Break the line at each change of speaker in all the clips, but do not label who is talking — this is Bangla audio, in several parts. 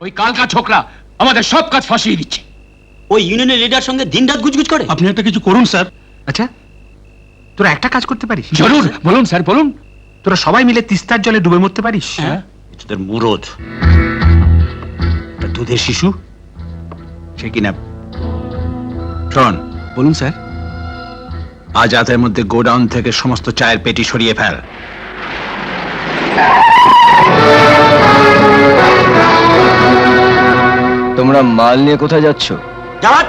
ওই কালকা ছোকরা আমাদের সব কাজ ফাঁসিয়ে দিচ্ছে।
ওই ইউনিয়নের লিডার সঙ্গে দিনরাত গুজগুজ করে।
আপনি একটা কিছু করুন স্যার।
আচ্ছা, তোরা একটা কাজ করতে পারিস?
জরুর, বলুন স্যার বলুন।
তোরা সবাই মিলে তিস্তার জলে ডুবে মরতে পারিস?
হ্যাঁ,
তোদের মুরদ তা দুধের শিশু সে কিনা। শোন,
বলুন স্যার।
আজ রাতের মধ্যে গোডাউন থেকে সমস্ত চায়ের পেটি সরিয়ে ফেল।
তোমরা মাল নিয়ে কোথায় যাচ্ছ?
যাওয়ার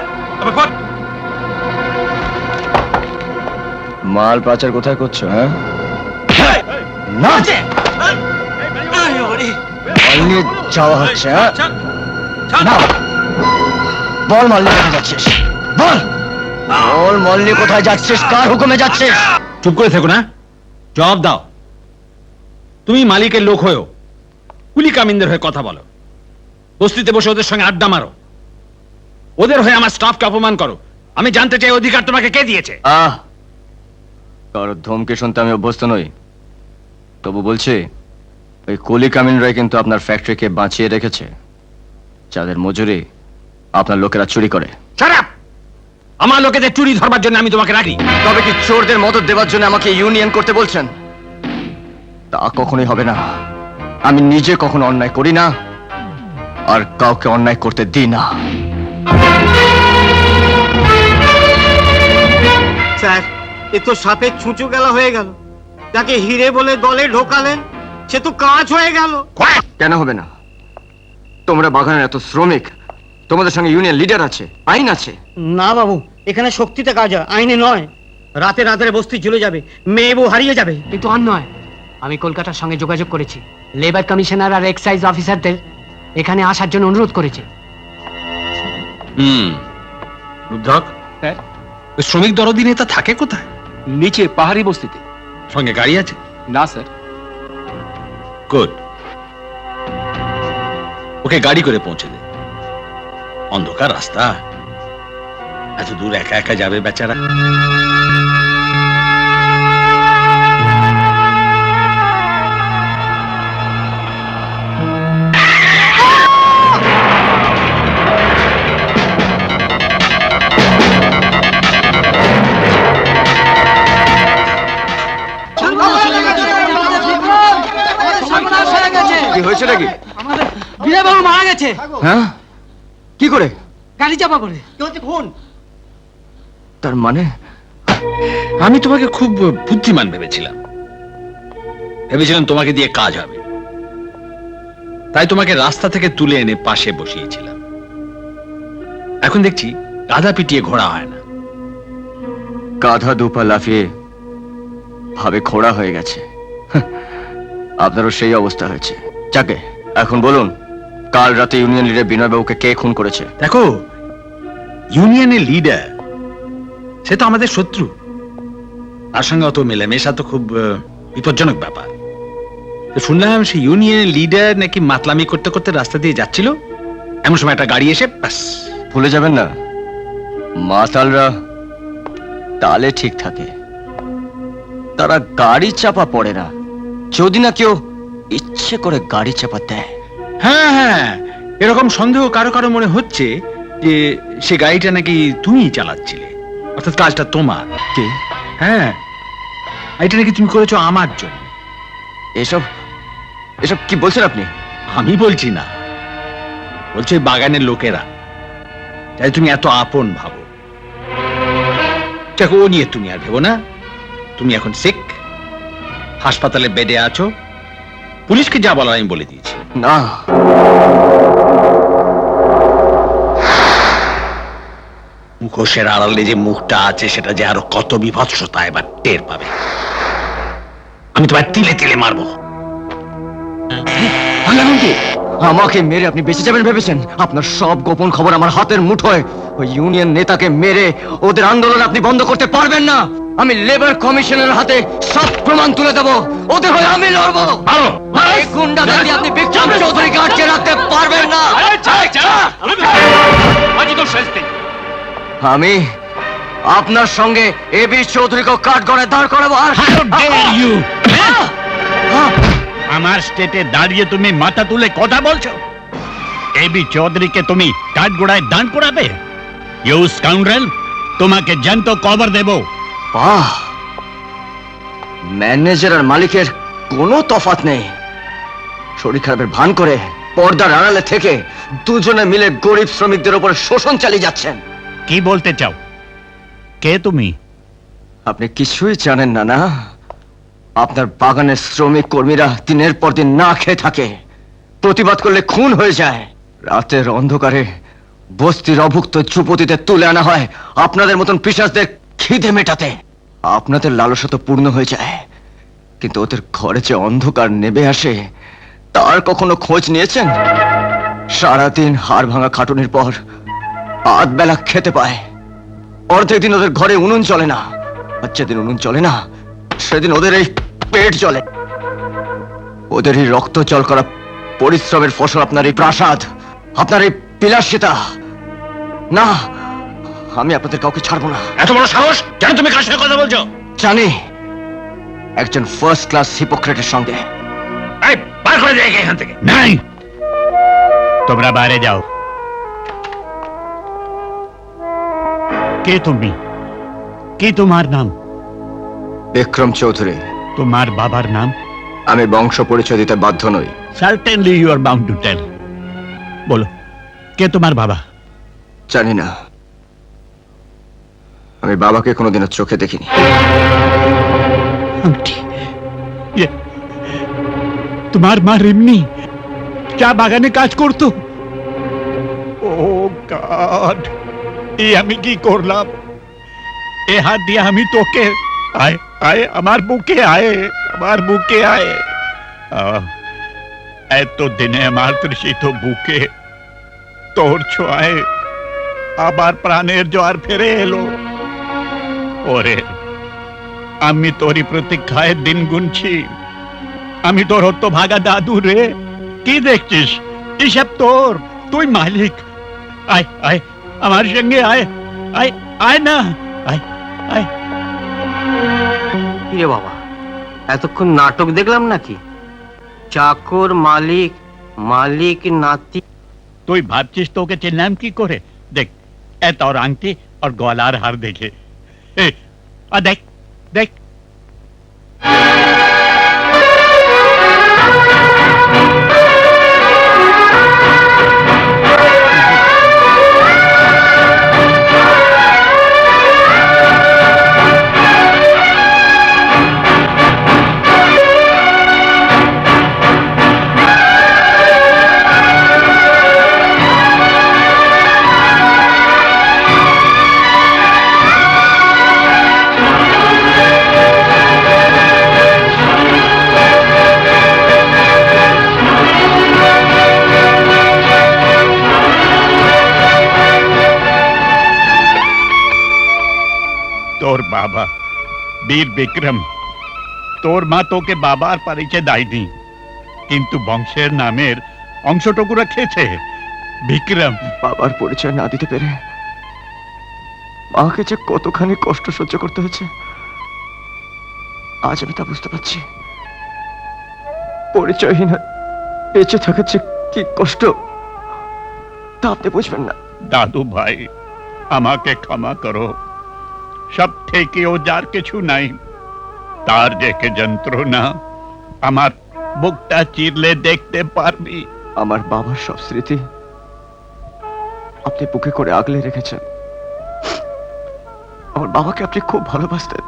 মাল পাচার কোথায় করছো? হ্যাঁ,
না
মাল নিয়ে যাওয়া হচ্ছে। হ্যাঁ, না, বল মাল নিয়ে কোথায় যাচ্ছিস? বল বল মাল নিয়ে কোথায় যাচ্ছিস? কার হুকুমে যাচ্ছিস?
চুপ করে থেকো না, জবাব দাও। তুমি মালিকের লোক হয়েও কুলি কামিনদের হয়ে কথা বলো, বস্তিতে বসে ওদের সঙ্গে আড্ডা মারো, ওদের হয়ে আমার স্টাফকে অপমান করো। আমি জানতে চাই অধিকার তোমাকে কে দিয়েছে?
কারো ধমকে শুনতে আমি অভ্যস্ত নই, তবু বলছি ওই কুলি কামিনরাই কিন্তু আপনার ফ্যাক্টরিকে বাঁচিয়ে রেখেছে, যাদের মজুরি আপনার লোকেরা চুরি করে।
Shut up! আমার লোকেদের চুরি ধরবার জন্য আমি তোমাকে রাখি।
তবে কি চোরদের মদত দেওয়ার জন্য আমাকে ইউনিয়ন করতে বলছেন? তা কখনোই হবে না। আমি নিজে কখনো অন্যায় করি না, আর কাউকে অন্যায় করতে দিই না।
স্যার, এ তো সাপের ছুঁচো গেলা হয়ে গেল। যাকে হিরে বলে দলে ঢোকালেন সে তো কাজ হয়ে গেল।
কেন হবে না? তোমরা বাগানের এত শ্রমিক, তোমাদের সঙ্গে ইউনিয়ন লিডার আছে, আইন আছে।
না বাবু, এখানে শক্তিতে কাজ হয়, আইনে নয়। রাতে রাতে বস্তি চলে যাবে, মেয়ে বউ হারিয়ে যাবে।
কিন্তু আর নয়, আমি কলকাতার সঙ্গে যোগাযোগ করেছি, লেবার কমিশনার আর এক্সাইজ অফিসারদের এখানে আসার জন্য অনুরোধ করেছি।
রুদ্রক,
স্যার,
ওই শ্রমিক দরদি নেতা থাকে কোথায়?
নিচে পাহাড়ি বস্তিতে।
সঙ্গে গাড়ি আছে?
না স্যার।
গুড, ওকে গাড়ি করে পৌঁছে দে। অন্ধকার রাস্তা, এত দূর একা একা যাবে বেচারা।
কি হয়েছে নাকি?
বিনয় বাবু মারা গেছে।
হ্যাঁ, কি করে?
গাড়ি চাপা করে।
তার মানে
আমি তোমাকে খুব বুদ্ধিমান ভেবেছিলাম, ভেবেছিলাম তোমাকে দিয়ে কাজ হবে, তাই তোমাকে রাস্তা থেকে তুলে এনে পাশে বসিয়েছিলাম। এখন দেখছি গাধা পিটিয়ে ঘোড়া হয় না।
গাধা দুপা লাফিয়ে ভাবে খোড়া হয়ে গেছে। আপনারও সেই অবস্থা হয়েছে। যাকে এখন বলুন, কাল রাতে ইউনিয়ন লিডার বিনয়বাবুকে কে খুন করেছে?
দেখো, ইউনিয়নের লিডার সে তো আমাদের শত্রু, তার সঙ্গে অত মেলামেশা তো খুব বিপজ্জনক ব্যাপার। তো শুনলাম সেই ইউনিয়নের লিডার নাকি মাতলামি করতে করতে রাস্তা দিয়ে যাচ্ছিল, এমন সময় একটা গাড়ি এসে ব্যাস।
ভুলে যাবেন না, মাতালরা তালে ঠিক থাকে, তারা গাড়ি চাপা পড়ে না, যদি না কেউ ইচ্ছে করে গাড়ি চাপা দেয়।
হ্যাঁ হ্যাঁ, এরকম সন্দেহ কারো কারো মনে হচ্ছে যে সে গাড়িটা নাকি তুমিই চালাচ্ছিলে, অর্থাৎ কাজটা তোমার।
কে?
হ্যাঁ, এটা নাকি তুমি করেছো আমার জন্য।
এসব এসব কি বলছেন আপনি?
আমি বলছি না, বলছে বাগানের লোকেরা, তাই তুমি এত আপন ভাবো। দেখো, ও নিয়ে তুমি আর ভেবো না। তুমি এখন সিক, হাসপাতালে বেডে আছো, পুলিশকে যা বলার আমি বলে দিয়েছি।
না,
মুখোশের আড়ালে যে মুখটা আছে সেটা যে আরো কত বিভৎসতা এবার টের পাবে। আমি তোমার তিলে তিলে মারবো।
আমাকে মেরে আপনি বেঁচে যাবেন ভেবেছেন? আপনার সব গোপন খবর আমার হাতের মুঠোয়। ওই ইউনিয়ন নেতাকে মেরে ওদের আন্দোলন আপনি বন্ধ করতে পারবেন না। আমি লেবার কমিশনের হাতে সব প্রমাণ তুলে দেব, ওদের হয়ে আমি লড়বো। এই গুন্ডাদের আপনি বিক্রম চৌধুরীকে আটকে রাখতে পারবেন না। আমি আপনার সঙ্গে এবি চৌধুরীকে কাঠগড়ে দাঁড় করাবো। আর
আমার স্টেটে দাঁড়িয়ে তুমি মাথা তুলে কথা বলছো?
এবি চৌধুরীকে তুমি কাঠগোড়ায় দান করাবে? ইউ স্কাউন্ড্রেল, তোমাকে জ্যান্ত কবর দেব।
বাহ, ম্যানেজার আর মালিকের কোনো তফাৎ নেই। শরীর খারাপের ভান করে পর্দার আড়ালে থেকে দুজনে মিলে গরিব শ্রমিকদের উপর শোষণ চালিয়ে যাচ্ছেন।
কি বলতে চাও? কে তুমি?
আপনি কিছুই জানেন না না? আপনার বাগানের শ্রমিক কর্মীরা দিনের পর দিন না খেয়ে থাকে, প্রতিবাদ করলে খুন হয়ে যায়। রাতের অন্ধকারে বস্তির অভুক্ত যুবতীদের তুলে আনা হয় আপনাদের মতন পিশাচদের খিদে মেটাতে। আপনাদের লালসা তো পূর্ণ হয়ে যায়, কিন্তু ওদের ঘরে যে অন্ধকার নেমে আসে তার কখনো খোঁজ নিয়েছেন? সারাদিন হাড় ভাঙা খাটুনির পর আধ বেলা খেতে পায়, অর্ধেক দিন ওদের ঘরে উনুন চলে না, আর যেদিন উনুন চলে না সেদিন ওদের এই পেট চলে। ওদের এই রক্ত জল করা পরিশ্রমের ফসল আপনার এই প্রাসাদ, আপনার এই বিলাসিতা। না, আমি আপনাদের কাউকে ছাড়বো না।
এত বড় সাহস! কেন তুমি কার সাথে কথা বলছো?
জানি, একজন ফার্স্ট ক্লাস হিপোক্রেটের সঙ্গে।
এই, বার করে দেয় এখান থেকে। নাই, তোমরা বাইরে যাও। কে তুমি? কি তোমার নাম?
বিক্রম চৌধুরী।
তোমার বাবার নাম?
আমি বংশ পরিচয় দিতে বাধ্য নই।
Certainly you are bound to tell. বলো, কে তোমার বাবা?
জানি না, আমি বাবাকে কোনোদিনও চোখে দেখিনি।
আন্টি, তোমার মা রিমনি চা বাগানে কাজ করতো? ও গড, এই আমি কি করলাম? এ হাত দিয়ে আমি তোকে আয় আয় আমার বুকে আয়, আমার বুকে আয়। এত দিনে আমার তৃষিত বুকে তোর ছোঁয়ায় আবার প্রাণের জোয়ার ফিরে এলো। ওরে, আমি তোরই প্রতীক্ষায় দিন গুনছি। আমি তোর হতো ভাগা দাদু রে। কি দেখছিস? এসব তোর, তুই মালিক। আয় আয় আমার সঙ্গে আয়, আয় আয় না, আয় আয়।
কিরে বাবা, এতক্ষণ নাটক দেখলাম নাকি? চাকর মালিক, মালিক নাতি।
তুই ভাবছিস তোকে চিনলাম কি করে? দেখ, এত और আংটি और গলার হার দেখে। দেখ দেখ, তোর বাবা বীর বিক্রম, তোর মা তোকে বাবার পরিচয় দেয়নি, কিন্তু বংশের নামের অংশটুকু রেখেছে। বিক্রম,
বাবার পরিচয় না দিতে পেরে মাকে যে কতখানি কষ্ট সহ্য করতে হয়েছে আজ আমি তা বুঝতে পারছি। পরিচয়হীন বেঁচে থাকার যে কি কষ্ট তা আপনি বুঝবেন না।
দাদু ভাই, আমাকে ক্ষমা করো। সব থেকে ও যার কিছু নাই, তার দেখে যন্ত্রণা আমার বুকটা চিরলে দেখতে পারবি।
আমার বাবার সব স্মৃতি আপনি বুকে করে আগলে রেখেছেন। আমার বাবাকে আপনি খুব ভালোবাসতেন,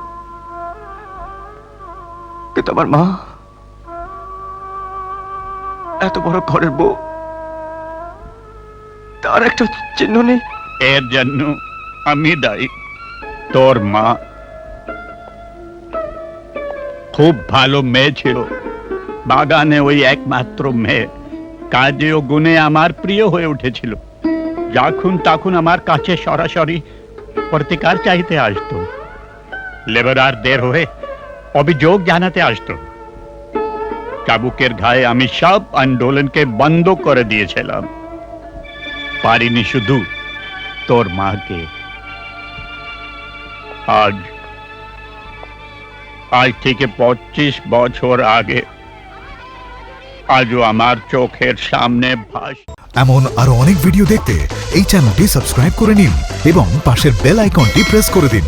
কিন্তু আমার মা এত বড় ঘরের বউ, তার একটা চিহ্ন নেই।
এর জন্য আমি দায়ী। তোর মা খুব ভালো মেয়ে ছিল, বাগানে ওই একমাত্র মেয়ে। কাজে ও গুণে আমার প্রিয় হয়ে উঠেছিল। যখন তখন আমার কাছে সরাসরি প্রতিকার চাইতে আসতো, লেবারদের হয়ে অভিযোগ জানাতে আসতো। চাবুকের ঘায়ে আমি সব আন্দোলনকে বন্ধ করে দিয়েছিলাম। পারিনি শুধু তোর মাকে। আজ থেকে 25 বছর আগে আজও আমার চোখের সামনে ভাস
এমন আরো অনেক ভিডিও দেখতে এই চ্যানেলটি সাবস্ক্রাইব করে নিন এবং পাশের বেল আইকনটি প্রেস করে দিন।